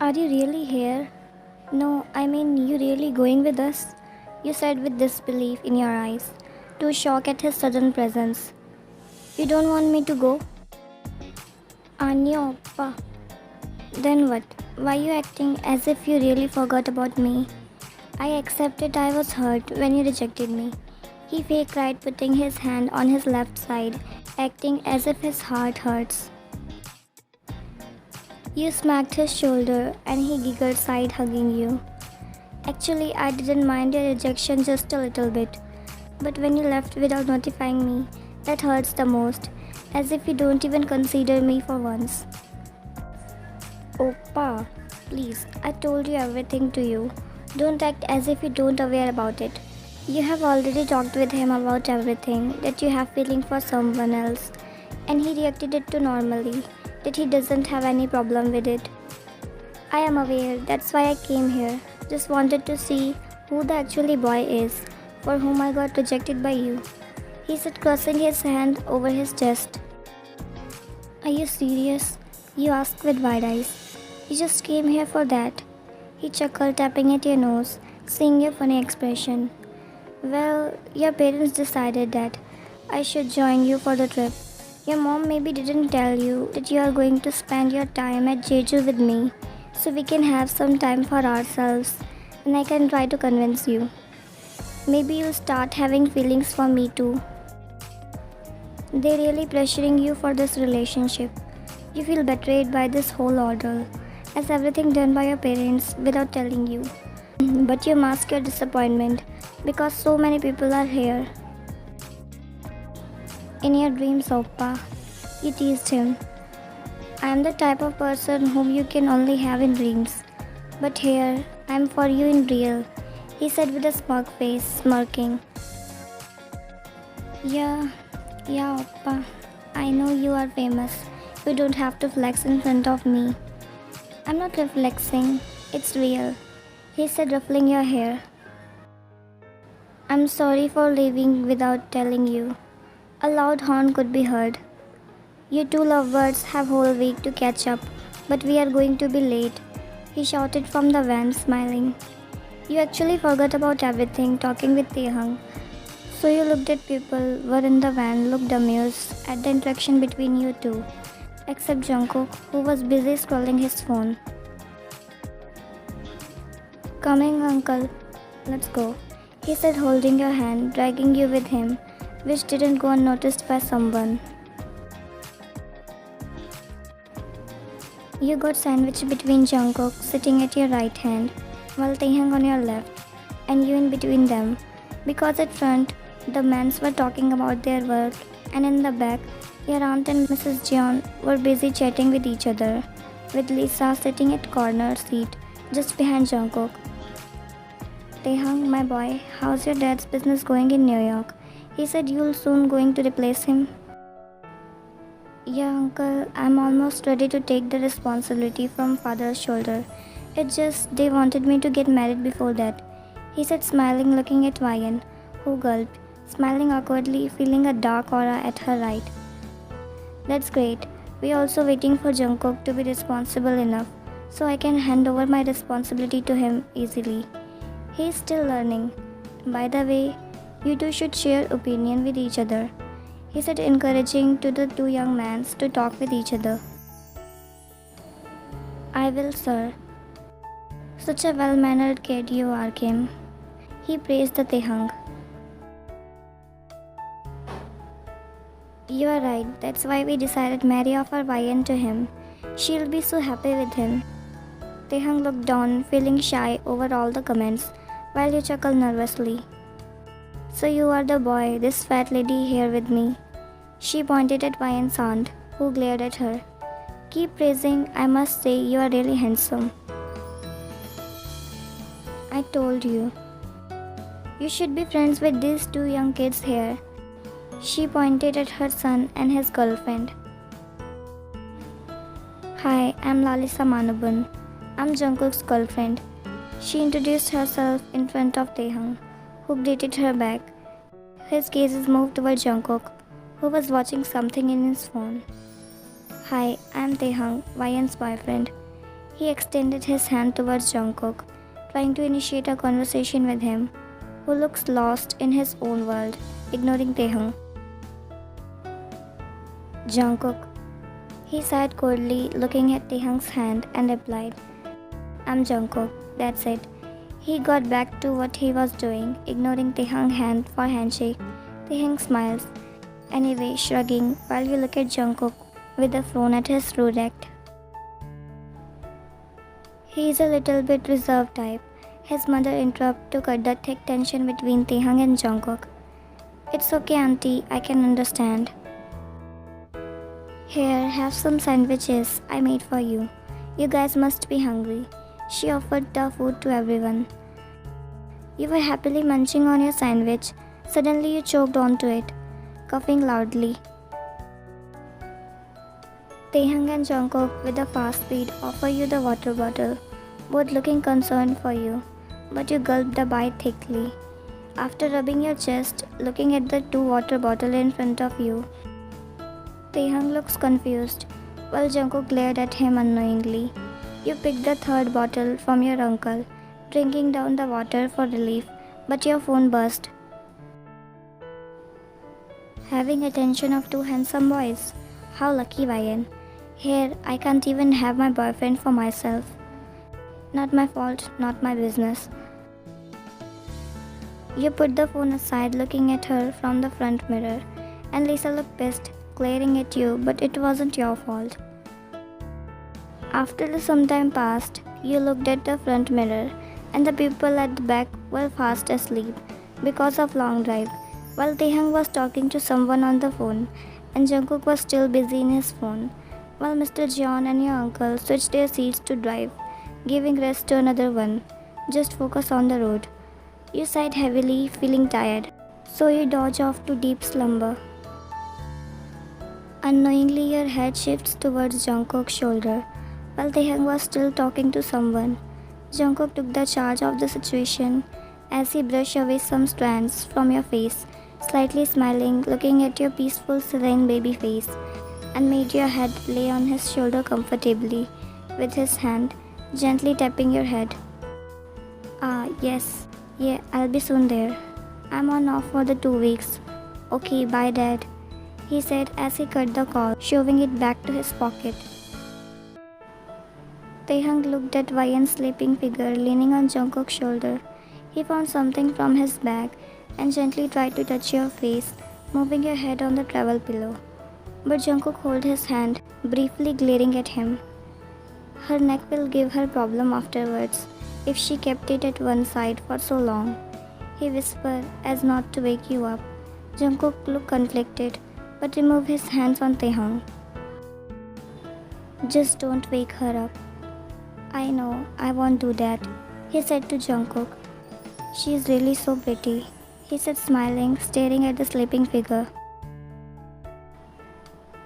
Are you really here? No, I mean, you really going with us? You said with disbelief in your eyes, too shocked at his sudden presence. You don't want me to go? Anya, Oppa. Then what? Why you acting as if you really forgot about me? I accepted I was hurt when you rejected me. He fake cried, putting his hand on his left side, acting as if his heart hurts. You smacked his shoulder and he giggled, side hugging you. Actually, I didn't mind your rejection just a little bit. But when you left without notifying me, that hurts the most, as if you don't even consider me for once. Oppa, please, I told you everything to you. Don't act as if you don't aware about it. You have already talked with him about everything, that you have feeling for someone else, and he reacted it to normally, that he doesn't have any problem with it. I am aware, that's why I came here. Just wanted to see who the actually boy is, for whom I got rejected by you. He said, crossing his hand over his chest. Are you serious? You asked with wide eyes. You just came here for that. He chuckled, tapping at your nose, seeing your funny expression. Well, your parents decided that I should join you for the trip. Your mom maybe didn't tell you that you are going to spend your time at Jeju with me, so we can have some time for ourselves, and I can try to convince you. Maybe you'll start having feelings for me too. They're really pressuring you for this relationship. You feel betrayed by this whole ordeal, as everything done by your parents without telling you. But you mask your disappointment because so many people are here. In your dreams, Oppa, you teased him. I am the type of person whom you can only have in dreams. But here, I am for you in real, he said with a smug face, smirking. Yeah, Oppa, I know you are famous. You don't have to flex in front of me. I'm not reflexing, it's real, he said, ruffling your hair. I'm sorry for leaving without telling you. A loud horn could be heard. You two lovebirds have whole week to catch up, but we are going to be late, he shouted from the van, smiling. You actually forgot about everything, talking with Taehang. So you looked at people were in the van, looked amused at the interaction between you two, except Jungkook, who was busy scrolling his phone. Coming, uncle. Let's go, he said, holding your hand, dragging you with him, which didn't go unnoticed by someone. You got sandwiched between Jungkook sitting at your right hand, while Taehang on your left, and you in between them, because at front, the mans were talking about their work, and in the back, your aunt and Mrs. Jeon were busy chatting with each other, with Lisa sitting at corner seat just behind Jungkook. Taehang, my boy, how's your dad's business going in New York? He said you'll soon going to replace him. Yeah, uncle, I'm almost ready to take the responsibility from father's shoulder. It's just they wanted me to get married before that, he said, smiling, looking at Ryan, who gulped, smiling awkwardly, feeling a dark aura at her right. That's great. We're also waiting for Jungkook to be responsible enough so I can hand over my responsibility to him easily. He's still learning. By the way, you two should share opinion with each other, he said, encouraging to the two young men to talk with each other. I will, sir. Such a well-mannered kid you are, Kim, he praised the Taehang. You are right, that's why we decided marry off our Ryan to him. She'll be so happy with him. Taehang looked down, feeling shy over all the comments, while you chuckled nervously. So you are the boy, this fat lady here with me. She pointed at Ryan's aunt, who glared at her. Keep praising, I must say you are really handsome. I told you. You should be friends with these two young kids here. She pointed at her son and his girlfriend. Hi, I'm Lalisa Manubun. I'm Jungkook's girlfriend. She introduced herself in front of Taehang, who greeted her back. His gazes moved toward Jungkook, who was watching something in his phone. Hi, I'm Taehang, Ryan's boyfriend. He extended his hand towards Jungkook, trying to initiate a conversation with him, who looks lost in his own world, ignoring Taehang. Jungkook. He sighed coldly, looking at Taehang's hand, and replied, I'm Jungkook, that's it. He got back to what he was doing, ignoring Taehang's hand for handshake. Taehang smiles, anyway, shrugging, while you look at Jungkook with a frown at his rude act. He is a little bit reserved type. His mother interrupted to cut the thick tension between Taehang and Jungkook. It's okay, auntie, I can understand. Here, have some sandwiches I made for you. You guys must be hungry. She offered the food to everyone. You were happily munching on your sandwich. Suddenly you choked onto it, coughing loudly. Taehang and Jungkook with a fast speed offer you the water bottle, both looking concerned for you, but you gulped the bite thickly. After rubbing your chest, looking at the two water bottles in front of you, Taehang looks confused, while Jungkook glared at him unknowingly. You picked the third bottle from your uncle, drinking down the water for relief, but your phone burst. Having attention of two handsome boys. How lucky, Ryan. Here, I can't even have my boyfriend for myself. Not my fault, not my business. You put the phone aside, looking at her from the front mirror, and Lisa looked pissed, glaring at you, but it wasn't your fault. After some time passed, you looked at the front mirror, and the people at the back were fast asleep because of long drive, while Taehang was talking to someone on the phone, and Jungkook was still busy in his phone, while Mr. Jeon and your uncle switched their seats to drive, giving rest to another one. Just focus on the road. You sighed heavily, feeling tired, so you dodge off to deep slumber. Unknowingly, your head shifts towards Jungkook's shoulder, while Taehang was still talking to someone. Jungkook took the charge of the situation as he brushed away some strands from your face, slightly smiling, looking at your peaceful, serene baby face, and made your head lay on his shoulder comfortably with his hand, gently tapping your head. Yes. Yeah, I'll be soon there. I'm on off for the 2 weeks. Okay, bye, Dad, he said as he cut the call, shoving it back to his pocket. Taehang looked at Ryan's sleeping figure leaning on Jungkook's shoulder. He found something from his bag and gently tried to touch your face, moving your head on the travel pillow. But Jungkook held his hand, briefly glaring at him. Her neck will give her problem afterwards if she kept it at one side for so long, he whispered as not to wake you up. Jungkook looked conflicted, but removed his hands on Taehang. Just don't wake her up. I know, I won't do that, he said to Jungkook. She is really so pretty, he said smiling, staring at the sleeping figure.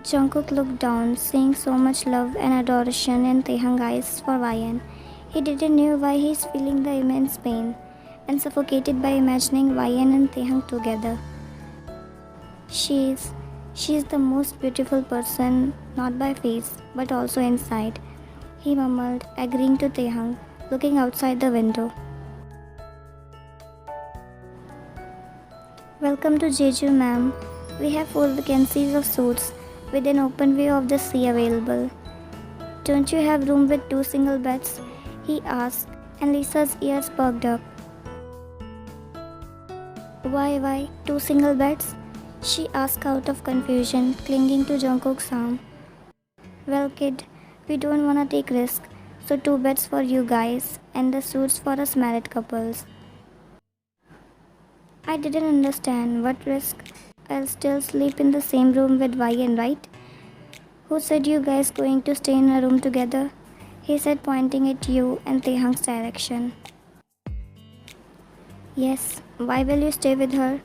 Jungkook looked down, seeing so much love and adoration in Taehang's eyes for Ryan. He didn't know why he is feeling the immense pain and suffocated by imagining Ryan and Taehang together. She is the most beautiful person, not by face, but also inside, he mumbled, agreeing to Taehang, looking outside the window. Welcome to Jeju, ma'am. We have 4 vacancies of suites with an open view of the sea available. Don't you have room with 2 single beds? He asked, and Lisa's ears perked up. Why 2 single beds? She asked out of confusion, clinging to Jungkook's arm. Well, kid, we don't wanna take risks, so 2 beds for you guys and the suites for us married couples. I didn't understand. What risk? I'll still sleep in the same room with Ryan, right? Who said you guys going to stay in a room together? He said, pointing at you and Taehang's direction. Yes, why will you stay with her?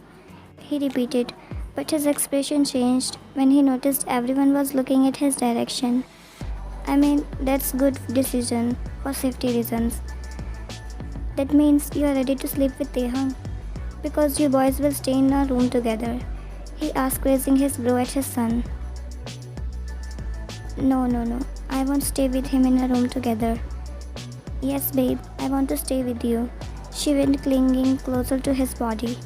He repeated, but his expression changed when he noticed everyone was looking at his direction. I mean, that's good decision for safety reasons. That means you are ready to sleep with Taehang, because you boys will stay in a room together, he asked, raising his brow at his son. No, I won't stay with him in a room together, Yes, babe, I want to stay with you. She went clinging closer to his body.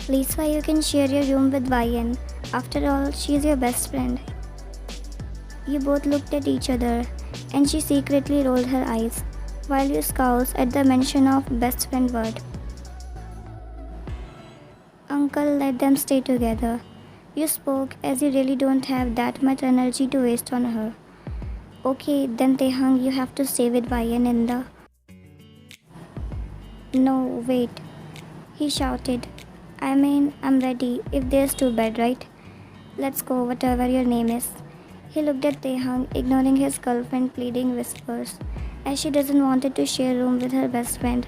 Lisa, you can share your room with Vian. After all, she's your best friend. You both looked at each other, and she secretly rolled her eyes, while you scowled at the mention of best friend word. Uncle let them stay together. You spoke as you really don't have that much energy to waste on her. Okay, then Taehang, you have to stay with Vian in the... No, wait, he shouted. I'm ready if there's too bad, right? Let's go, whatever your name is. He looked at Taehang, ignoring his girlfriend pleading whispers, as she doesn't want to share room with her best friend,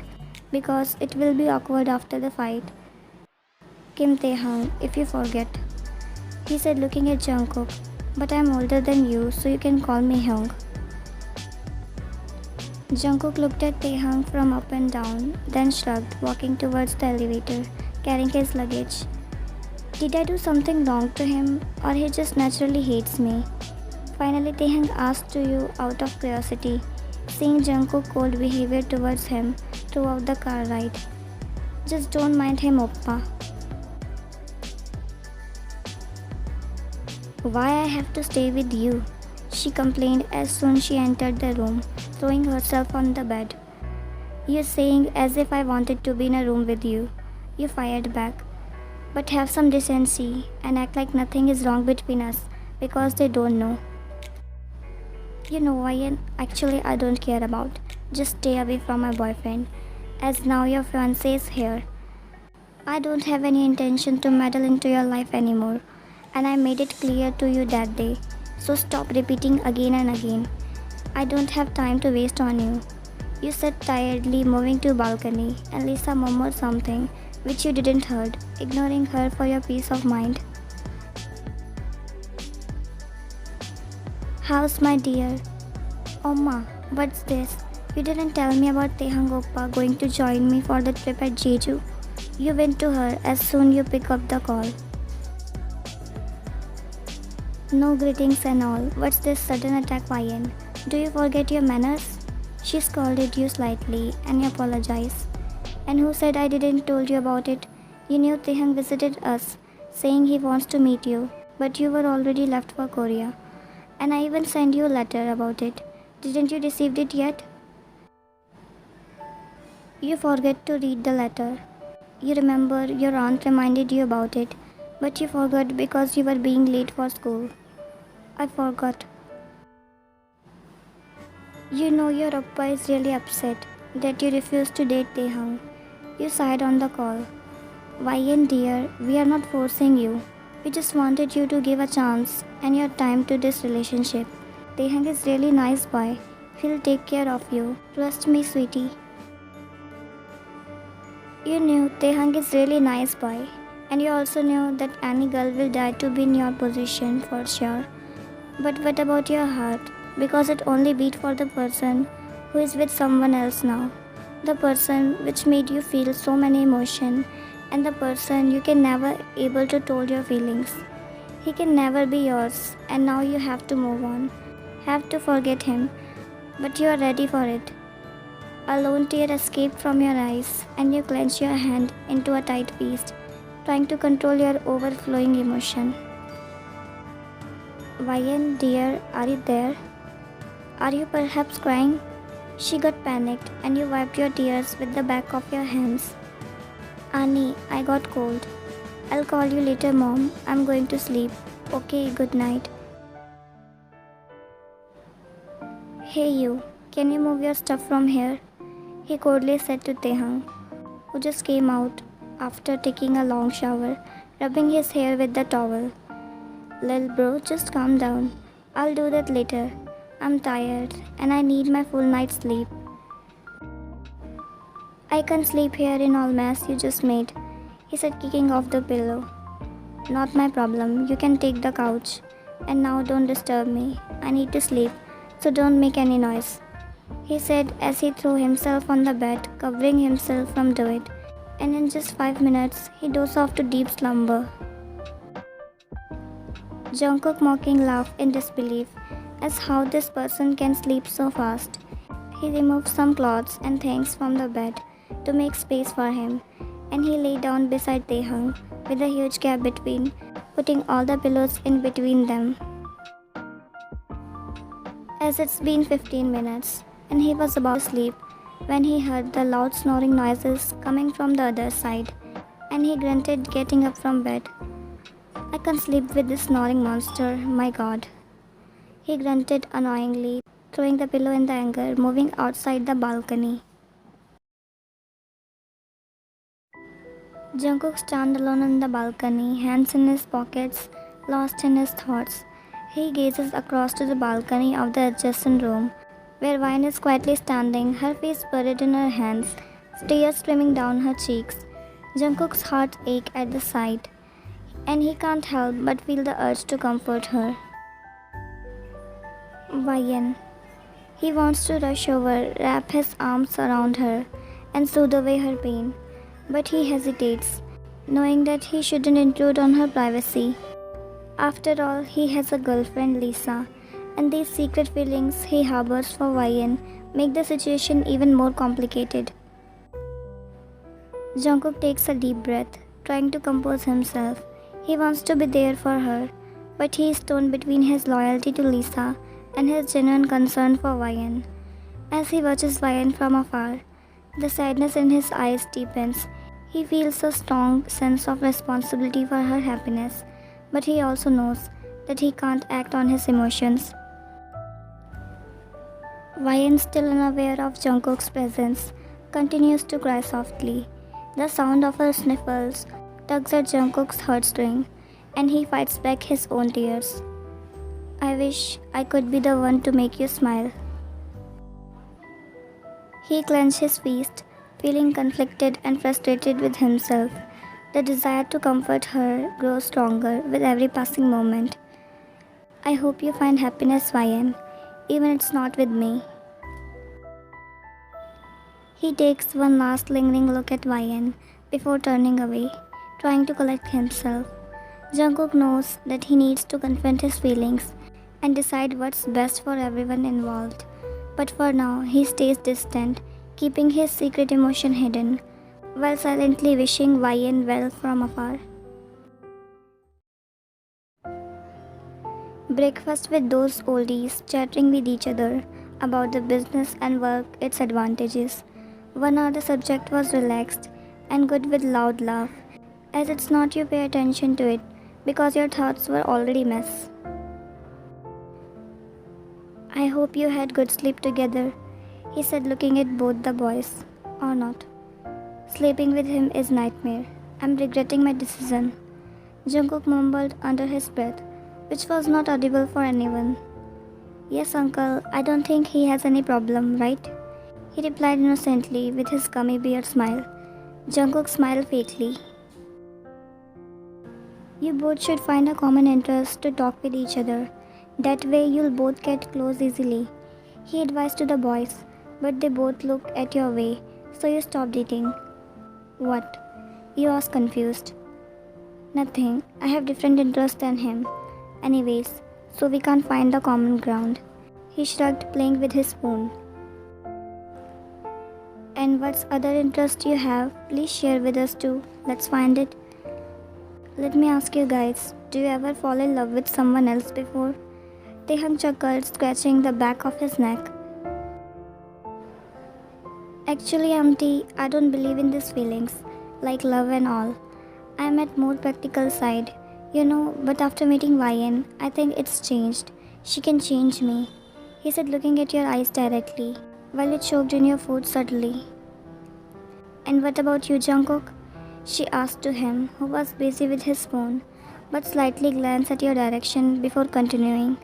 because it will be awkward after the fight. Kim Taehang, if you forget, he said looking at Jungkook, but I'm older than you, so you can call me Hyung. Jungkook looked at Taehang from up and down, then shrugged, walking towards the elevator, carrying his luggage. Did I do something wrong to him, or he just naturally hates me? Finally, Taehang asked to you out of curiosity, seeing Jungkook's cold behavior towards him throughout the car ride. Just don't mind him, Oppa. Why I have to stay with you? She complained as soon as she entered the room, throwing herself on the bed. You're saying as if I wanted to be in a room with you. You fired back. But have some decency and act like nothing is wrong between us because they don't know. You know why actually I don't care about. Just stay away from my boyfriend, as now your fiancé is here. I don't have any intention to meddle into your life anymore, and I made it clear to you that day. So stop repeating again and again. I don't have time to waste on you. You said tiredly, moving to balcony, and Lisa murmured something which you didn't heard, ignoring her for your peace of mind. How's my dear? Oma, what's this? You didn't tell me about Taehang Oppa going to join me for the trip at Jeju. You went to her as soon you pick up the call. No greetings and all. What's this sudden attack, Vian? Do you forget your manners? She scolded you slightly and you apologized. And who said I didn't told you about it? You knew Taehang visited us, saying he wants to meet you, but you were already left for Korea. And I even sent you a letter about it. Didn't you receive it yet? You forget to read the letter. You remember your aunt reminded you about it, but you forgot because you were being late for school. I forgot. You know your Appa is really upset that you refused to date Taehang. You sighed on the call. Vian dear, we are not forcing you. We just wanted you to give a chance and your time to this relationship. Taehang is really nice boy. He'll take care of you. Trust me, sweetie. You knew Taehang is really nice boy. And you also knew that any girl will die to be in your position for sure. But what about your heart? Because it only beat for the person who is with someone else now. The person which made you feel so many emotions, and the person you can never able to told your feelings. He can never be yours, and now you have to move on. Have to forget him, but you are ready for it. A lone tear escaped from your eyes, and you clenched your hand into a tight fist, trying to control your overflowing emotion. Vian dear, are you there? Are you perhaps crying? She got panicked and you wiped your tears with the back of your hands. Annie, I got cold. I'll call you later, Mom. I'm going to sleep. Okay, good night. Hey you, can you move your stuff from here? He coldly said to Taehang, who just came out after taking a long shower, rubbing his hair with the towel. Lil bro, just calm down. I'll do that later. I'm tired and I need my full night's sleep. I can't sleep here in all mess you just made, he said, kicking off the pillow. Not my problem, you can take the couch. And now don't disturb me. I need to sleep, so don't make any noise, he said as he threw himself on the bed, covering himself from dirt. And in just 5 minutes, he dozed off to deep slumber. Jungkook mocking laughed in disbelief as how this person can sleep so fast. He removed some clothes and things from the bed to make space for him, and he lay down beside Taehang with a huge gap between, putting all the pillows in between them. As it's been 15 minutes, and he was about to sleep when he heard the loud snoring noises coming from the other side, and he grunted, getting up from bed. I can't sleep with this snoring monster, my god. He grunted annoyingly, throwing the pillow in the anger, moving outside the balcony. Jungkook stood alone on the balcony, hands in his pockets, lost in his thoughts. He gazes across to the balcony of the adjacent room, where Vine is quietly standing, her face buried in her hands, tears streaming down her cheeks. Jungkook's heart aches at the sight, and he can't help but feel the urge to comfort her. Vine. He wants to rush over, wrap his arms around her, and soothe away her pain. But he hesitates, knowing that he shouldn't intrude on her privacy. After all, he has a girlfriend, Lisa, and these secret feelings he harbors for Vine make the situation even more complicated. Jungkook takes a deep breath, trying to compose himself. He wants to be there for her, but he is torn between his loyalty to Lisa and his genuine concern for Vine. As he watches Vine from afar, the sadness in his eyes deepens. He feels a strong sense of responsibility for her happiness, but he also knows that he can't act on his emotions. Vine, still unaware of Jungkook's presence, continues to cry softly. The sound of her sniffles tugs at Jungkook's heartstring, and he fights back his own tears. I wish I could be the one to make you smile. He clenched his fist, feeling conflicted and frustrated with himself. The desire to comfort her grows stronger with every passing moment. I hope you find happiness, Vine, even it's not with me. He takes one last lingering look at Vine before turning away, trying to collect himself. Jungkook knows that he needs to confront his feelings and decide what's best for everyone involved. But for now, he stays distant, keeping his secret emotion hidden, while silently wishing Vine well from afar. Breakfast with those oldies, chatting with each other about the business and work, its advantages. 1 hour the subject was relaxed and good with loud laugh, as it's not you pay attention to it because your thoughts were already mess. I hope you had good sleep together, he said, looking at both the boys. Or not. Sleeping with him is nightmare. I'm regretting my decision. Jungkook mumbled under his breath, which was not audible for anyone. Yes, uncle, I don't think he has any problem, right? He replied innocently with his gummy beard smile. Jungkook smiled fakely. You both should find a common interest to talk with each other. That way you'll both get close easily, he advised to the boys, but they both looked at your way, so you stopped eating. What? You asked confused. Nothing. I have different interests than him. Anyways, so we can't find the common ground. He shrugged, playing with his spoon. And what's other interest you have? Please share with us too. Let's find it. Let me ask you guys, do you ever fall in love with someone else before? Taehang chuckled, scratching the back of his neck. Actually, auntie, I don't believe in these feelings, like love and all. I'm at more practical side, but after meeting Vine, I think it's changed. She can change me, he said, looking at your eyes directly, while you choked in your food subtly. And what about you, Jungkook? She asked to him, who was busy with his spoon, but slightly glanced at your direction before continuing.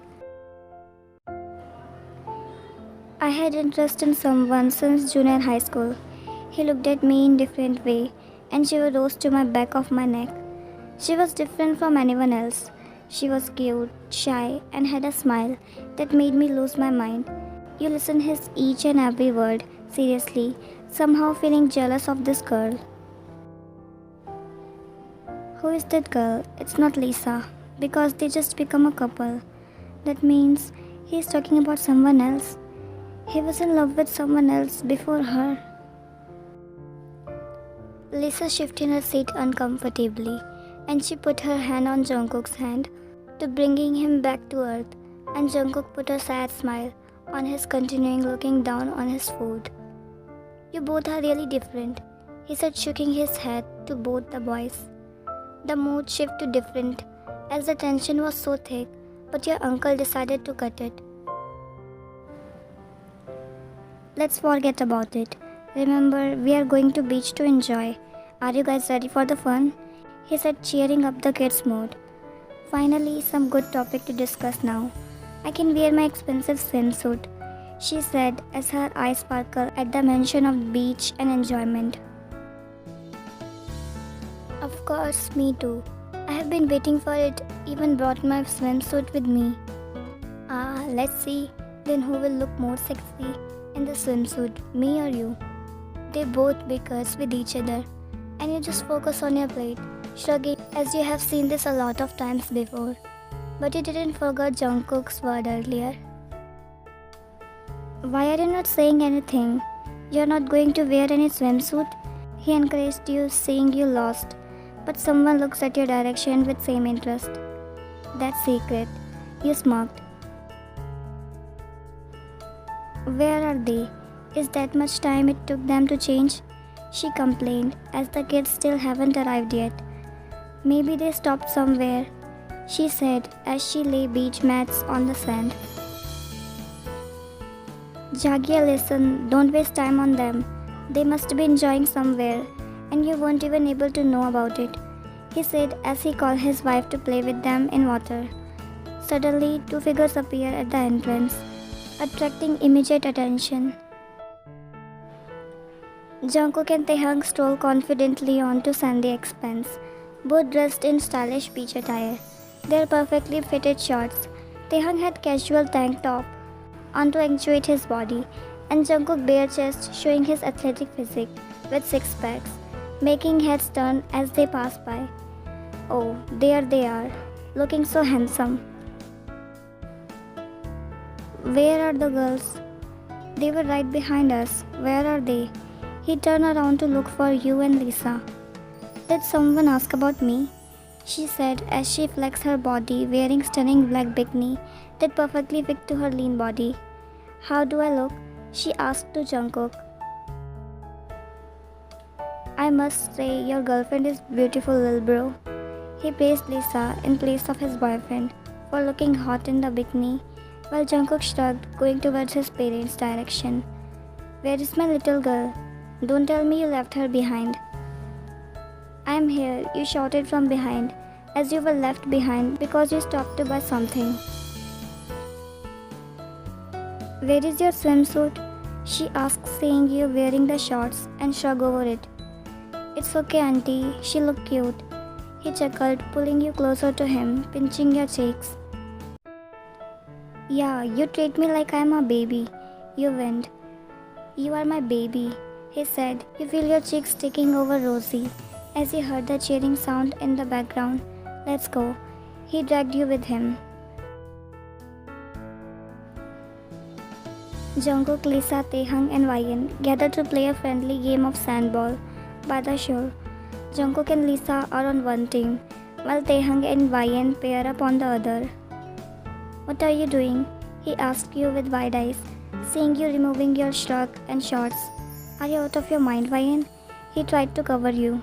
I had interest in someone since junior high school. He looked at me in different way, and she rose to my back of my neck. She was different from anyone else. She was cute, shy, and had a smile that made me lose my mind. You listened his each and every word, seriously, somehow feeling jealous of this girl. Who is that girl? It's not Lisa, because they just become a couple. That means He's talking about someone else. He was in love with someone else before her. Lisa shifted in her seat uncomfortably, and she put her hand on Jungkook's hand to bringing him back to earth, and Jungkook put a sad smile on his continuing looking down on his food. You both are really different, he said, shaking his head to both the boys. The mood shifted to different as the tension was so thick, but your uncle decided to cut it. Let's forget about it. Remember, we are going to beach to enjoy. Are you guys ready for the fun? He said, cheering up the kids' mood. Finally, some good topic to discuss now. I can wear my expensive swimsuit, she said as her eyes sparkled at the mention of beach and enjoyment. Of course, me too. I have been waiting for it, even brought my swimsuit with me. Let's see, then who will look more sexy in the swimsuit, me or you? They both bickers with each other, and you just focus on your plate, shrugging as you have seen this a lot of times before. But you didn't forget Jungkook's word earlier. Why are you not saying anything? You're not going to wear any swimsuit? He encouraged you, saying you lost, but someone looks at your direction with same interest. That's secret, you smirked. Where are they? Is that much time it took them to change? She complained, as the kids still haven't arrived yet. Maybe they stopped somewhere, she said as she lay beach mats on the sand. Jagia, listen, don't waste time on them. They must be enjoying somewhere, and you weren't even able to know about it, he said as he called his wife to play with them in water. Suddenly, two figures appeared at the entrance, attracting immediate attention. Jungkook and Taehang strolled confidently onto sandy expanse, both dressed in stylish beach attire. Their perfectly fitted shorts. Taehang had casual tank top on to accentuate his body, and Jungkook bare chest showing his athletic physique with six packs, making heads turn as they passed by. Oh, there they are, looking so handsome. Where are the girls? They were right behind us. Where are they? He turned around to look for you and Lisa. Did someone ask about me? She said as she flexed her body wearing stunning black bikini that perfectly fit to her lean body. How do I look? She asked to Jungkook. I must say your girlfriend is beautiful, little bro. He praised Lisa in place of his boyfriend for looking hot in the bikini, while Jungkook shrugged, going towards his parents' direction. Where is my little girl? Don't tell me you left her behind. I am here, you shouted from behind, as you were left behind because you stopped to buy something. Where is your swimsuit? She asked, seeing you wearing the shorts, and shrugged over it. It's okay, auntie, she looked cute. He chuckled, pulling you closer to him, pinching your cheeks. Yeah, you treat me like I'm a baby. You went. You are my baby, he said. You feel your cheeks sticking over rosy as he heard the cheering sound in the background. Let's go. He dragged you with him. Jungkook, Lisa, Taehang and Ryan gathered to play a friendly game of sandball by the shore. Jungkook and Lisa are on one team, while Taehang and Ryan pair up on the other. What are you doing? He asked you with wide eyes, seeing you removing your shirt and shorts. Are you out of your mind, Ryan? He tried to cover you.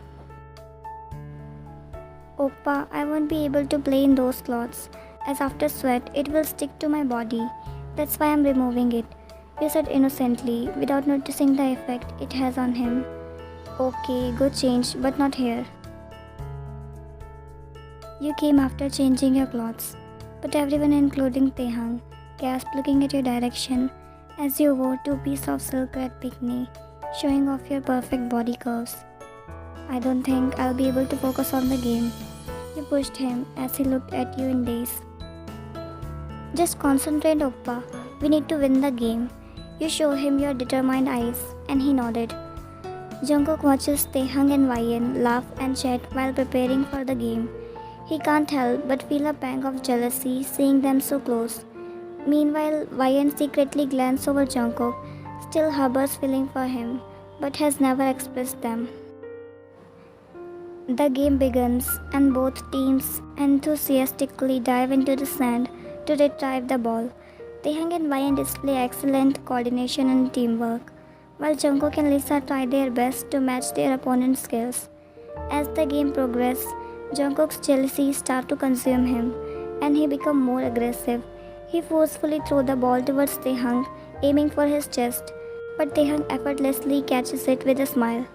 Oppa, I won't be able to play in those clothes, as after sweat it will stick to my body. That's why I'm removing it, you said innocently, without noticing the effect it has on him. Okay, good change, but not here. You came after changing your clothes, but everyone including Taehang gasped looking at your direction as you wore two pieces of silk red bikini, showing off your perfect body curves. I don't think I'll be able to focus on the game. You pushed him as he looked at you in daze. Just concentrate, Oppa. We need to win the game. You show him your determined eyes, and he nodded. Jungkook watches Taehang and Ryan laugh and chat while preparing for the game. He can't help but feel a pang of jealousy seeing them so close. Meanwhile, Ryan secretly glances over Jungkook, still harbors feeling for him, but has never expressed them. The game begins, and both teams enthusiastically dive into the sand to retrieve the ball. Taehang and Ryan display excellent coordination and teamwork, while Jungkook and Lisa try their best to match their opponent's skills. As the game progresses, Jungkook's jealousy starts to consume him, and he becomes more aggressive. He forcefully throws the ball towards Taehang, aiming for his chest, but Taehang effortlessly catches it with a smile.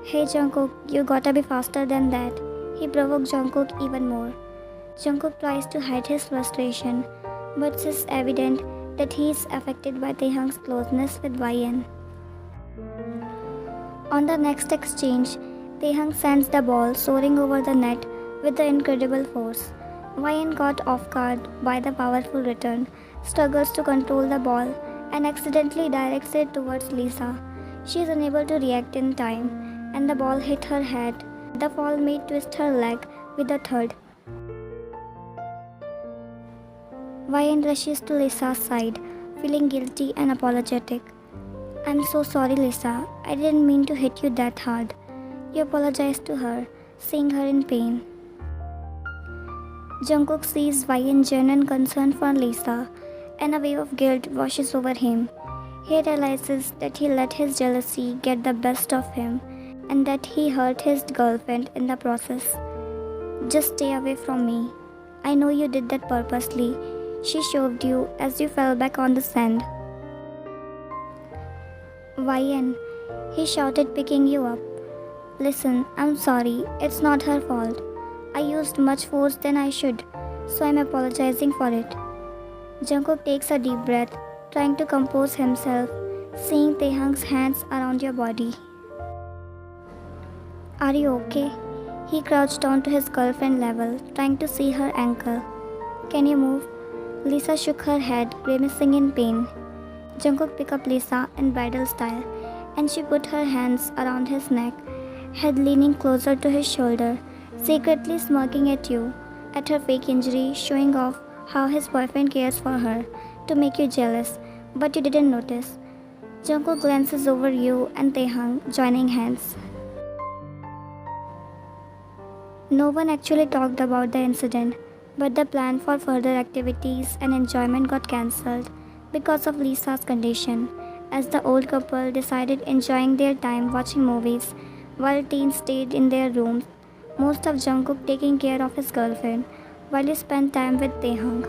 Hey Jungkook, you gotta be faster than that. He provoked Jungkook even more. Jungkook tries to hide his frustration, but it's evident that he is affected by Taehang's closeness with Ryan. On the next exchange, Taehang sends the ball soaring over the net with incredible force. Ryan, caught off guard by the powerful return, struggles to control the ball and accidentally directs it towards Lisa. She is unable to react in time, and the ball hit her head. The fall made twist her leg with a thud. Ryan rushes to Lisa's side, feeling guilty and apologetic. I'm so sorry, Lisa. I didn't mean to hit you that hard. He apologized to her, seeing her in pain. Jungkook sees Ryan's genuine concern for Lisa, and a wave of guilt washes over him. He realizes that he let his jealousy get the best of him, and that he hurt his girlfriend in the process. Just stay away from me. I know you did that purposely. She shoved you as you fell back on the sand. Ryan, he shouted, picking you up. Listen, I'm sorry. It's not her fault. I used much force than I should, so I'm apologizing for it. Jungkook takes a deep breath, trying to compose himself, seeing Taehang's hands around your body. Are you okay? He crouched down to his girlfriend level, trying to see her ankle. Can you move? Lisa shook her head, grimacing in pain. Jungkook picked up Lisa in bridal style, and she put her hands around his neck, head leaning closer to his shoulder, secretly smirking at her fake injury, showing off how his boyfriend cares for her, to make you jealous, but you didn't notice. Jungkook glances over you and Taehang, joining hands. No one actually talked about the incident, but the plan for further activities and enjoyment got cancelled because of Lisa's condition, as the old couple decided enjoying their time watching movies while teens stayed in their rooms, most of Jungkook taking care of his girlfriend while he spent time with Taehang.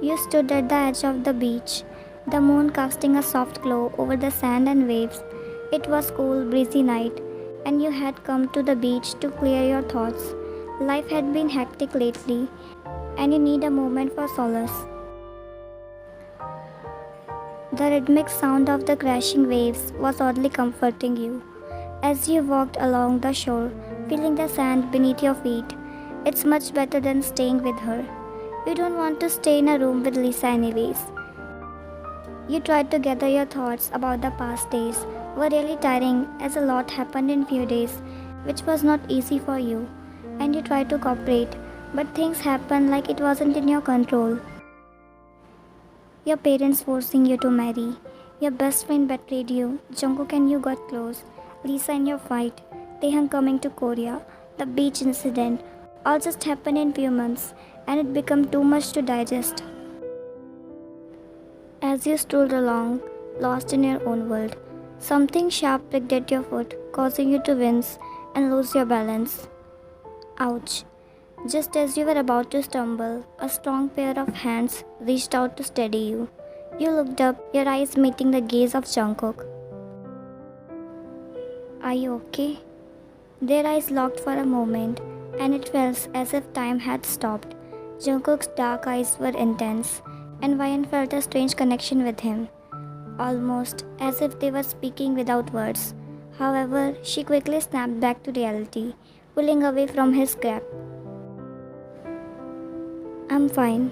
You stood at the edge of the beach, the moon casting a soft glow over the sand and waves. It was cool, breezy night, and you had come to the beach to clear your thoughts. Life had been hectic lately, and you need a moment for solace. The rhythmic sound of the crashing waves was oddly comforting you. As you walked along the shore, feeling the sand beneath your feet, it's much better than staying with her. You don't want to stay in a room with Lisa anyways. You tried to gather your thoughts about the past days, were really tiring as a lot happened in few days, which was not easy for you, and you tried to cooperate, but things happened like it wasn't in your control. Your parents forcing you to marry, your best friend betrayed you, Jungkook and you got close, Lisa and your fight, Taehang coming to Korea, the beach incident, all just happened in few months, and it became too much to digest. As you strolled along, lost in your own world, something sharp pricked at your foot, causing you to wince and lose your balance. Ouch. Just as you were about to stumble, a strong pair of hands reached out to steady you. You looked up, your eyes meeting the gaze of Jungkook. Are you okay? Their eyes locked for a moment, and it felt as if time had stopped. Jungkook's dark eyes were intense, and Ryan felt a strange connection with him, almost as if they were speaking without words. However, she quickly snapped back to reality, pulling away from his grip. I'm fine.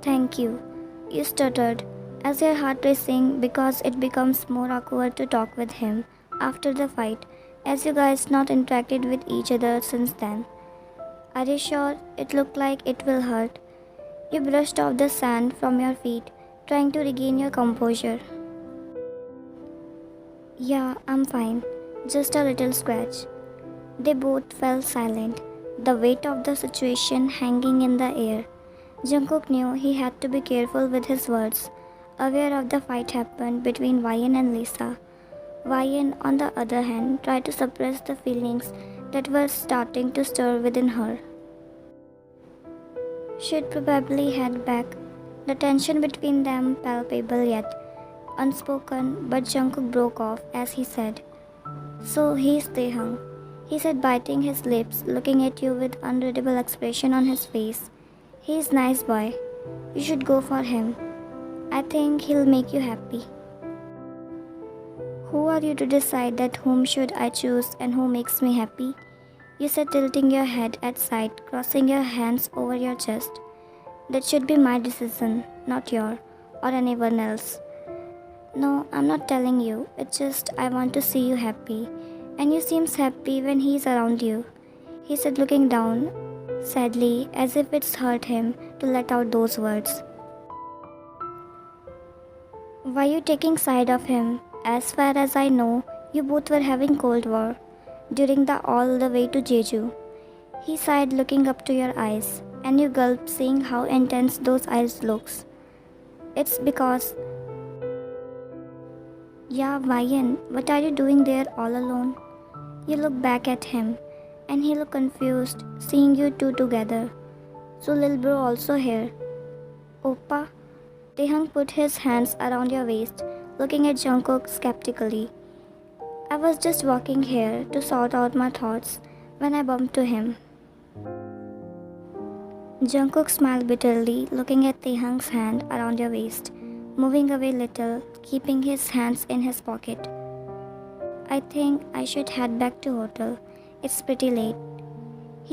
Thank you. You stuttered, as your heart racing because it becomes more awkward to talk with him after the fight, as you guys not interacted with each other since then. Are you sure? It looked like it will hurt. You brushed off the sand from your feet, trying to regain your composure. Yeah, I'm fine. Just a little scratch. They both fell silent, the weight of the situation hanging in the air. Jungkook knew he had to be careful with his words, aware of the fight happened between Ryan and Lisa. Ryan, on the other hand, tried to suppress the feelings that were starting to stir within her. She'd probably head back, the tension between them palpable yet unspoken, but Jungkook broke off as he said, "So he's Taehang," he said, biting his lips, looking at you with unreadable expression on his face. "He's nice boy. You should go for him. I think he'll make you happy." "Who are you to decide that whom should I choose and who makes me happy?" You said, tilting your head at side, crossing your hands over your chest. "That should be my decision, not your or anyone else." "No, I'm not telling you. It's just I want to see you happy. And you seems happy when he's around you," he said, looking down sadly as if it's hurt him to let out those words. "Why you taking side of him? As far as I know, you both were having Cold War during the all the way to Jeju." He sighed, looking up to your eyes, and you gulped, seeing how intense those eyes looks. "It's because..." "Yeah, Ryan, what are you doing there all alone?" You looked back at him, and he looked confused, seeing you two together. "So Lil Bro also here?" "Oppa?" Taehang put his hands around your waist, looking at Jungkook skeptically. "I was just walking here to sort out my thoughts when I bumped to him." Jungkook smiled bitterly, looking at Taehang's hand around your waist, moving away little, keeping his hands in his pocket. "I think I should head back to hotel. It's pretty late,"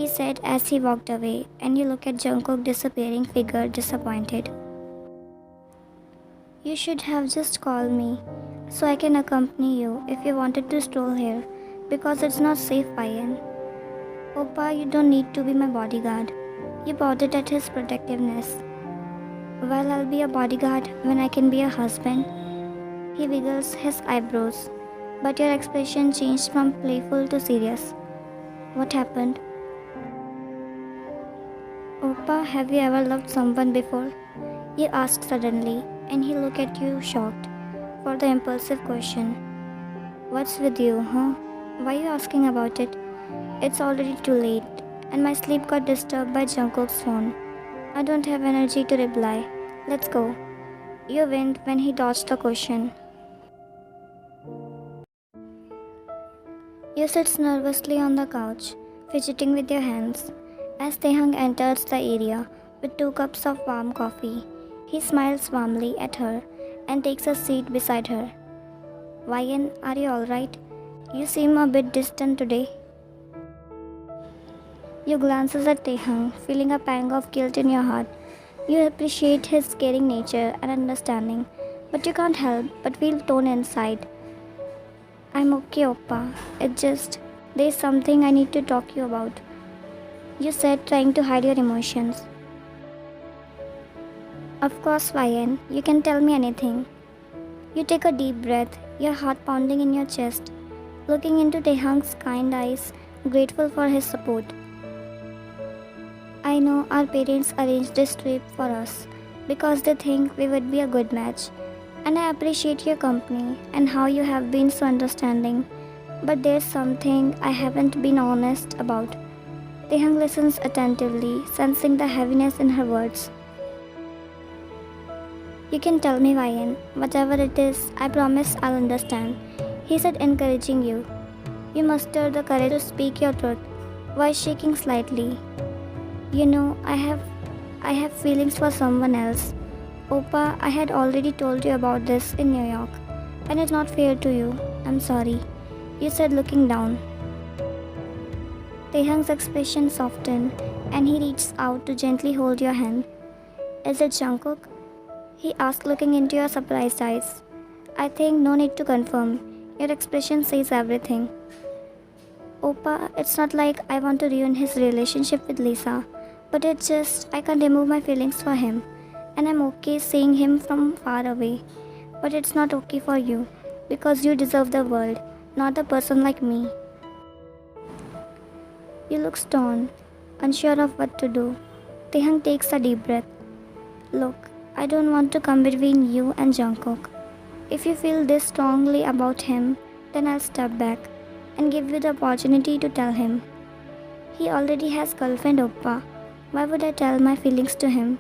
he said as he walked away, and you look at Jungkook's disappearing figure, disappointed. "You should have just called me so I can accompany you if you wanted to stroll here, because it's not safe, Ryan." "Oppa, you don't need to be my bodyguard." You pouted at his protectiveness. "Well, I'll be a bodyguard when I can be a husband." He wiggles his eyebrows, but your expression changed from playful to serious. "What happened?" "Oppa, have you ever loved someone before?" You asked suddenly, and he looked at you shocked for the impulsive question. "What's with you, huh? Why are you asking about it?" "It's already too late, and my sleep got disturbed by Jungkook's phone. I don't have energy to reply. Let's go." You winked when he dodged the question. You sit nervously on the couch, fidgeting with your hands, as Taehang enters the area with 2 cups of warm coffee. He smiles warmly at her and takes a seat beside her. "Ryan, are you alright? You seem a bit distant today." You glances at Taehang, feeling a pang of guilt in your heart. You appreciate his caring nature and understanding, but you can't help but feel torn inside. "I'm okay, Oppa. It's just, there's something I need to talk to you about," you said, trying to hide your emotions. "Of course, Ryan, you can tell me anything." You take a deep breath, your heart pounding in your chest, looking into Taehang's kind eyes, grateful for his support. "I know our parents arranged this trip for us because they think we would be a good match, and I appreciate your company and how you have been so understanding, but there's something I haven't been honest about." Taehang listens attentively, sensing the heaviness in her words. "You can tell me, Ryan, whatever it is, I promise I'll understand," he said, encouraging you. You muster the courage to speak your truth, voice shaking slightly. "You know, I have feelings for someone else. Oppa, I had already told you about this in New York, and it's not fair to you. I'm sorry," you said, looking down. Taehang's expression softened, and he reached out to gently hold your hand. "Is it Jungkook?" he asked, looking into your surprised eyes. "I think no need to confirm. Your expression says everything." Oppa, it's not like I want to ruin his relationship with Lisa, but it's just I can't remove my feelings for him, and I'm okay seeing him from far away. But it's not okay for you, because you deserve the world, not a person like me. You look stern, unsure of what to do. Taehang takes a deep breath. Look, I don't want to come between you and Jungkook. If you feel this strongly about him, then I'll step back and give you the opportunity to tell him. He already has girlfriend Oppa. Why would I tell my feelings to him?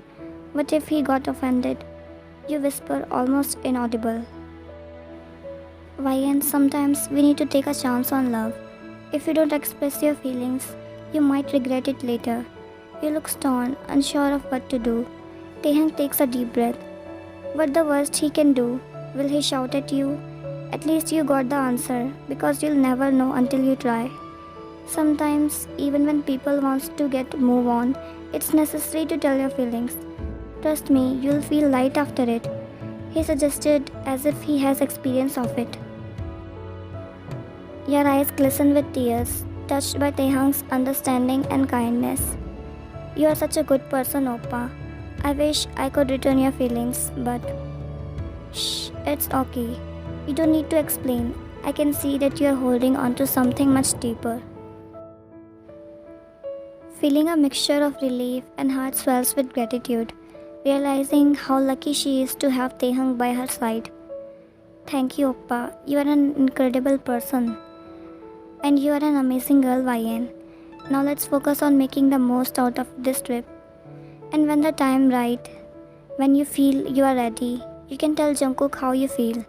What if he got offended? You whisper almost inaudible. Why, and sometimes we need to take a chance on love. If you don't express your feelings, you might regret it later. You look stern, unsure of what to do. Taehang takes a deep breath. What the worst he can do? Will he shout at you? At least you got the answer, because you'll never know until you try. Sometimes, even when people want to move on, it's necessary to tell your feelings. Trust me, you'll feel light after it. He suggested as if he has experience of it. Your eyes glisten with tears, touched by Taehang's understanding and kindness. You are such a good person, Oppa. I wish I could return your feelings, but... Shh, it's okay. You don't need to explain. I can see that you are holding on to something much deeper. Feeling a mixture of relief and heart swells with gratitude, realizing how lucky she is to have Taehang by her side. Thank you, Oppa. You are an incredible person. And you are an amazing girl, YN. Now let's focus on making the most out of this trip. And when the time right, when you feel you are ready, you can tell Jungkook how you feel.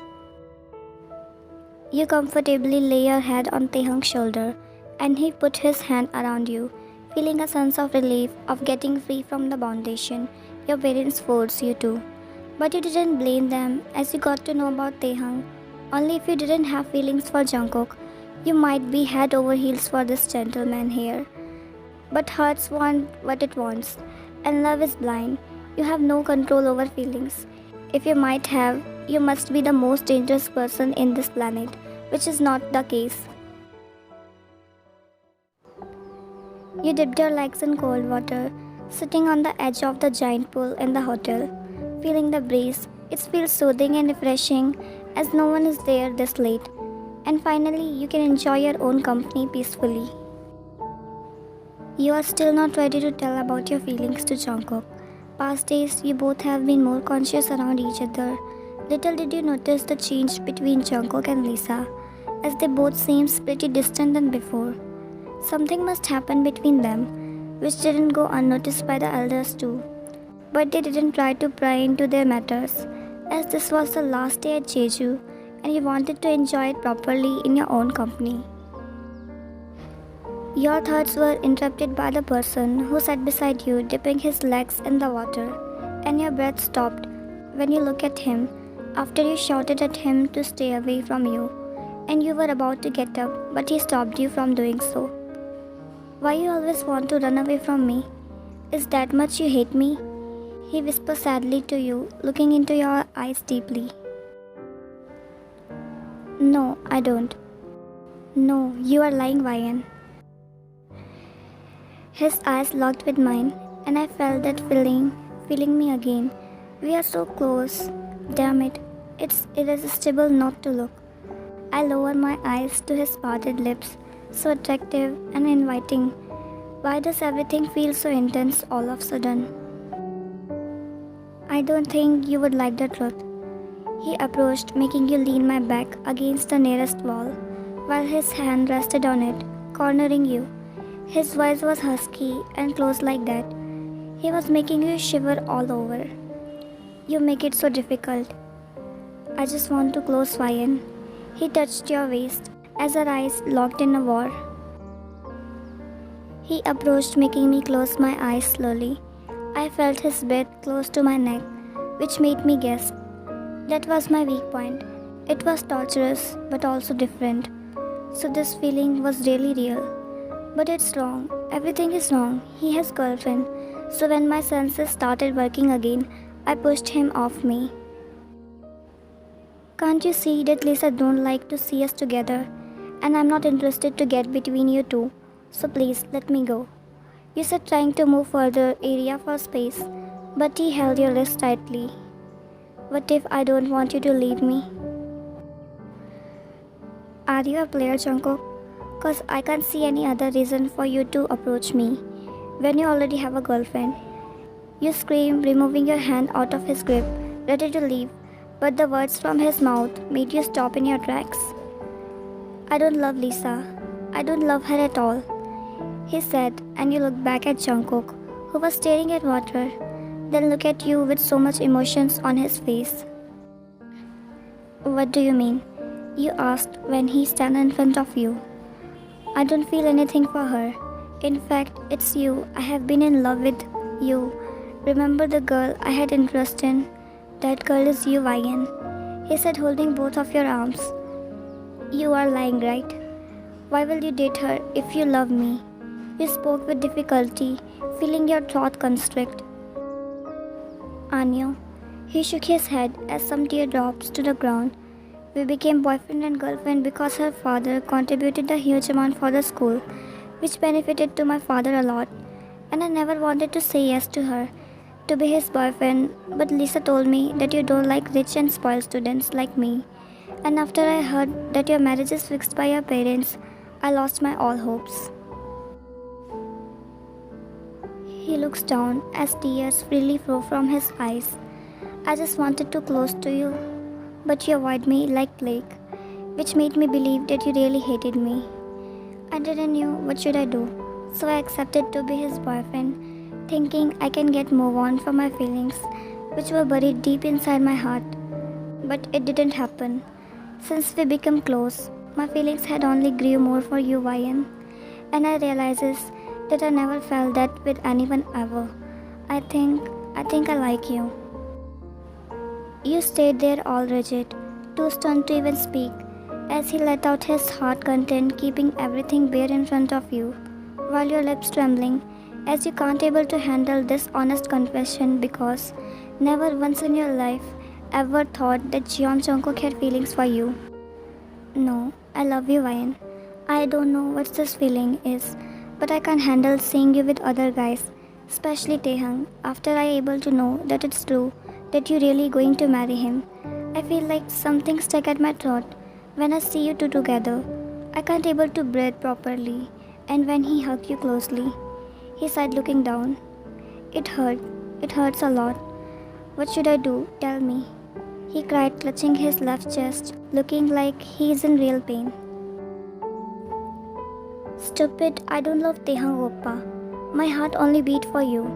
You comfortably lay your head on Taehang's shoulder, and he put his hand around you, feeling a sense of relief of getting free from the bondation your parents forced you to. But you didn't blame them as you got to know about Taehang. Only if you didn't have feelings for Jungkook, you might be head over heels for this gentleman here. But hearts want what it wants, and love is blind. You have no control over feelings. If you might have, you must be the most dangerous person in this planet, which is not the case. You dipped your legs in cold water, sitting on the edge of the giant pool in the hotel, feeling the breeze. It feels soothing and refreshing as no one is there this late. And finally, you can enjoy your own company peacefully. You are still not ready to tell about your feelings to Jungkook. Past days, you both have been more conscious around each other. Little did you notice the change between Jungkook and Lisa, as they both seem pretty distant than before. Something must happen between them, which didn't go unnoticed by the elders too. But they didn't try to pry into their matters, as this was the last day at Jeju, and you wanted to enjoy it properly in your own company. Your thoughts were interrupted by the person who sat beside you dipping his legs in the water, and your breath stopped when you looked at him after you shouted at him to stay away from you, and you were about to get up, but he stopped you from doing so. Why you always want to run away from me? Is that much you hate me? He whispered sadly to you, looking into your eyes deeply. No, I don't. No, you are lying, YN. His eyes locked with mine, and I felt that feeling me again. We are so close. Damn it, it's irresistible not to look. I lower my eyes to his parted lips, so attractive and inviting. Why does everything feel so intense all of a sudden? I don't think you would like the truth. He approached, making you lean my back against the nearest wall, while his hand rested on it, cornering you. His voice was husky and close like that. He was making you shiver all over. You make it so difficult. I just want to close, YN. He touched your waist as our eyes locked in a war. He approached, making me close my eyes slowly. I felt his breath close to my neck, which made me gasp. That was my weak point. It was torturous, but also different. So this feeling was really real. But it's wrong. Everything is wrong. He has girlfriend. So when my senses started working again, I pushed him off me. Can't you see that Lisa don't like to see us together? and I'm not interested to get between you two. So please let me go. You said, trying to move further area for space, but he held your wrist tightly. What if I don't want you to leave me? Are you a player, Jungkook? Cause I can't see any other reason for you to approach me when you already have a girlfriend. You screamed, removing your hand out of his grip, ready to leave, but the words from his mouth made you stop in your tracks. I don't love Lisa. I don't love her at all, he said, and you looked back at Jungkook, who was staring at water, then looked at you with so much emotions on his face. What do you mean? You asked when he stand in front of you. I don't feel anything for her. In fact, it's you. I have been in love with you. Remember the girl I had interest in? That girl is you, Ryan, he said, holding both of your arms. You are lying, right? Why will you date her if you love me? You spoke with difficulty, feeling your throat constrict. Anyo. He shook his head as some teardrops to the ground. We became boyfriend and girlfriend because her father contributed a huge amount for the school, which benefited to my father a lot, and I never wanted to say yes to her, to be his boyfriend, but Lisa told me that you don't like rich and spoiled students like me, and after I heard that your marriage is fixed by your parents, I lost my all hopes. He looks down as tears freely flow from his eyes. I just wanted to close to you, but you avoid me like plague, which made me believe that you really hated me. I didn't know what should I do, so I accepted to be his boyfriend, thinking I can get move on from my feelings, which were buried deep inside my heart. But it didn't happen. Since we became close, my feelings had only grew more for you, Ryan, and I realizes that I never felt that with anyone ever. I think I like you. You stayed there all rigid, too stunned to even speak, as he let out his heart content, keeping everything bare in front of you, while your lips trembling, as you can't able to handle this honest confession because never once in your life ever thought that Jungkook had feelings for you. No, I love you, Ryan. I don't know what this feeling is, but I can't handle seeing you with other guys, especially Taehang, after I able to know that it's true, that you're really going to marry him. I feel like something stuck at my throat when I see you two together. I can't able to breathe properly, and when he hugged you closely, he said, looking down. It hurts a lot. What should I do? Tell me. He cried, clutching his left chest, looking like he is in real pain. Stupid, I don't love Taehang Oppa. My heart only beat for you.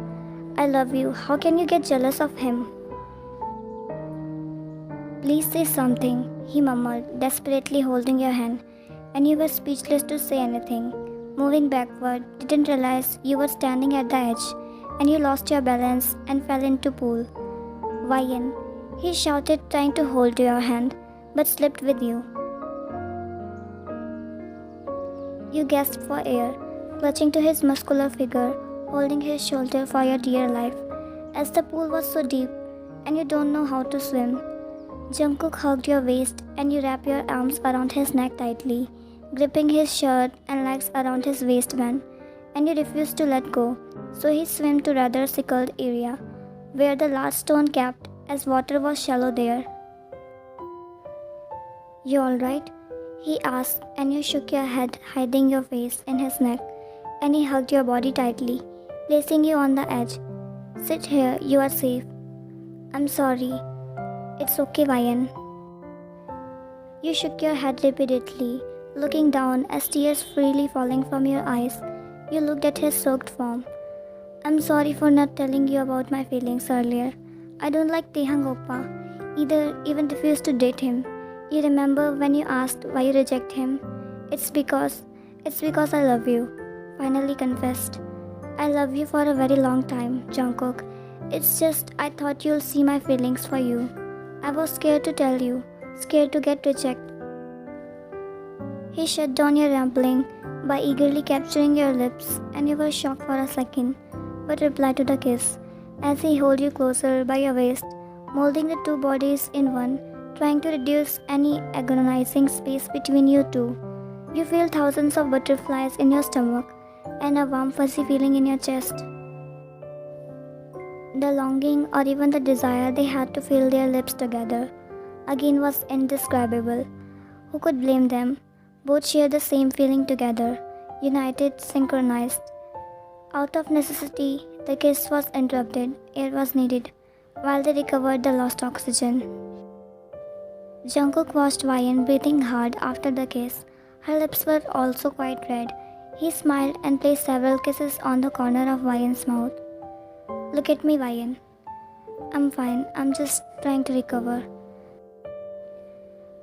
I love you. How can you get jealous of him? Please say something, he murmured, desperately holding your hand, and you were speechless to say anything. Moving backward, didn't realize you were standing at the edge, and you lost your balance and fell into pool. Ryan, he shouted, trying to hold your hand, but slipped with you. You gasped for air, clutching to his muscular figure, holding his shoulder for your dear life, as the pool was so deep, and you don't know how to swim. Jungkook hugged your waist and you wrapped your arms around his neck tightly, gripping his shirt and legs around his waistband, and you refused to let go, so he swam to rather sickled area, where the large stone capped, as water was shallow there. You alright? He asked, and you shook your head, hiding your face in his neck, and he hugged your body tightly, placing you on the edge. Sit here, you are safe. I'm sorry. It's okay, Ryan. You shook your head repeatedly, looking down as tears freely falling from your eyes. You looked at his soaked form. I'm sorry for not telling you about my feelings earlier. I don't like Taehang Oppa, even refused to date him. You remember when you asked why you reject him? It's because I love you, finally confessed. I love you for a very long time, Jungkook. It's just I thought you'll see my feelings for you. I was scared to tell you, scared to get rejected. He shut down your rambling by eagerly capturing your lips, and you were shocked for a second, but replied to the kiss, as he held you closer by your waist, molding the two bodies in one, trying to reduce any agonizing space between you two. You feel thousands of butterflies in your stomach and a warm fuzzy feeling in your chest. The longing or even the desire they had to feel their lips together again was indescribable. Who could blame them? Both shared the same feeling together, united, synchronized. Out of necessity, the kiss was interrupted, air was needed, while they recovered the lost oxygen. Jungkook watched Vian breathing hard after the kiss. Her lips were also quite red. He smiled and placed several kisses on the corner of Vian's mouth. Look at me, Vian. I'm fine, I'm just trying to recover.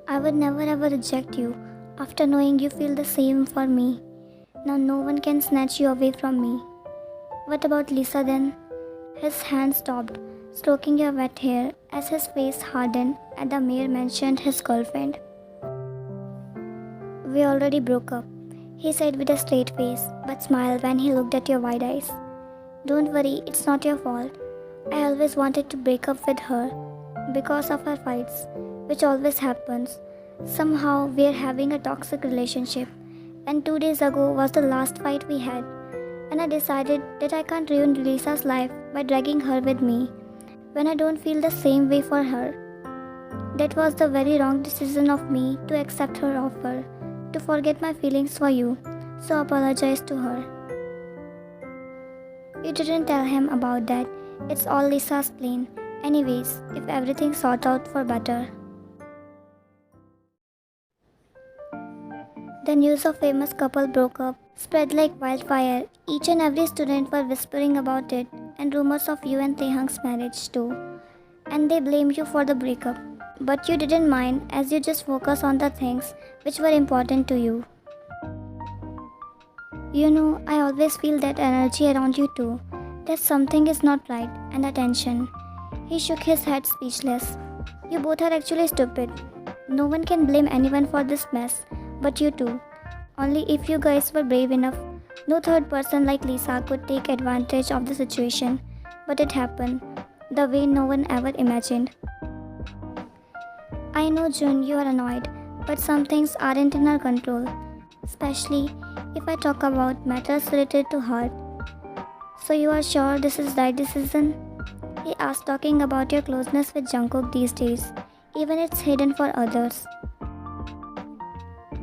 I would never ever reject you after knowing you feel the same for me. Now no one can snatch you away from me. What about Lisa then? His hand stopped, stroking your wet hair as his face hardened at the mere mention his girlfriend. We already broke up, he said with a straight face, but smiled when he looked at your wide eyes. Don't worry, it's not your fault. I always wanted to break up with her because of our fights, which always happens. Somehow we're having a toxic relationship, and 2 days ago was the last fight we had, and I decided that I can't ruin Lisa's life by dragging her with me when I don't feel the same way for her. That was the very wrong decision of me to accept her offer, to forget my feelings for you, so apologize to her. You didn't tell him about that. It's all Lisa's plan. Anyways, if everything sorts out for better. The news of famous couple broke up spread like wildfire. Each and every student were whispering about it, and rumors of you and Taehang's marriage too. And they blamed you for the breakup. But you didn't mind, as you just focus on the things which were important to you. You know, I always feel that energy around you too, that something is not right, and the tension. He shook his head speechless. You both are actually stupid. No one can blame anyone for this mess, but you two. Only if you guys were brave enough. No third person like Lisa could take advantage of the situation, but it happened, the way no one ever imagined. I know, Jun, you are annoyed, but some things aren't in our control, especially if I talk about matters related to heart. So you are sure this is the right decision? He asked, talking about your closeness with Jungkook these days, even it's hidden for others.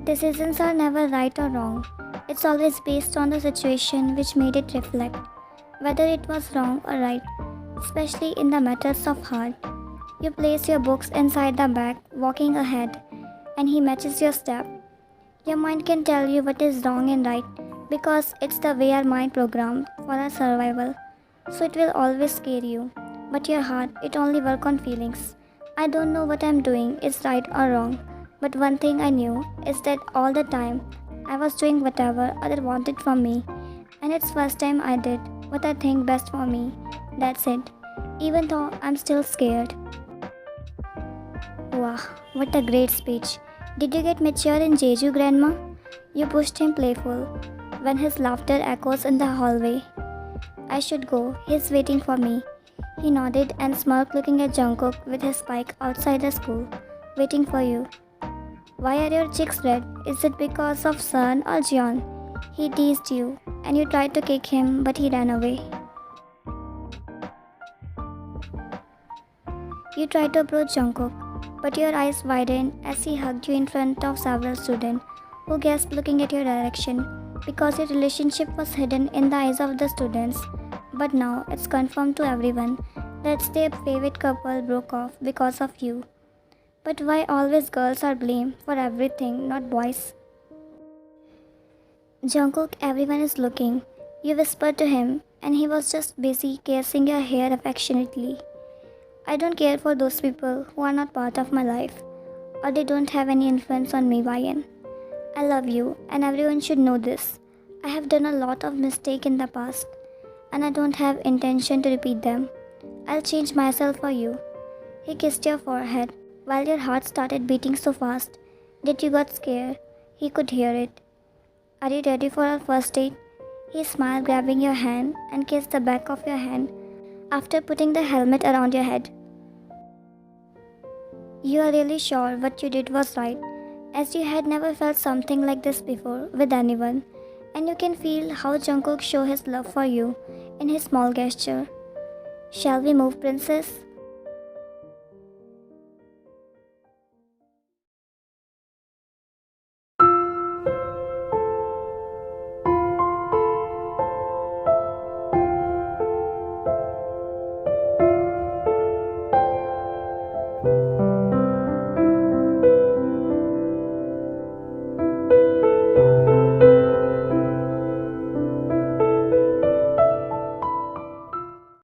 Decisions are never right or wrong. It's always based on the situation which made it reflect, whether it was wrong or right, especially in the matters of heart. You place your books inside the bag, walking ahead, and he matches your step. Your mind can tell you what is wrong and right because it's the way our mind programmed for our survival. So it will always scare you. But your heart, it only works on feelings. I don't know what I'm doing is right or wrong. But one thing I knew is that all the time I was doing whatever other wanted from me. And it's first time I did what I think best for me. That's it. Even though I'm still scared. Wow, what a great speech. Did you get mature in Jeju, Grandma? You pushed him playful when his laughter echoes in the hallway. I should go. He's waiting for me. He nodded and smirked, looking at Jungkook with his bike outside the school. Waiting for you. Why are your cheeks red? Is it because of Sun or Jeon? He teased you, and you tried to kick him, but he ran away. You tried to approach Jungkook, but your eyes widened as he hugged you in front of several students who gasped looking at your direction because your relationship was hidden in the eyes of the students. But now it's confirmed to everyone that their favorite couple broke off because of you. But why always girls are blamed for everything, not boys? Jungkook, everyone is looking. You whispered to him, and he was just busy caressing your hair affectionately. I don't care for those people who are not part of my life, or they don't have any influence on me, Vian. I love you, and everyone should know this. I have done a lot of mistakes in the past, and I don't have intention to repeat them. I'll change myself for you. He kissed your forehead while your heart started beating so fast that you got scared. He could hear it. Are you ready for our first date? He smiled, grabbing your hand and kissed the back of your hand after putting the helmet around your head. You are really sure what you did was right, as you had never felt something like this before with anyone, and you can feel how Jungkook show his love for you in his small gesture. Shall we move, princess?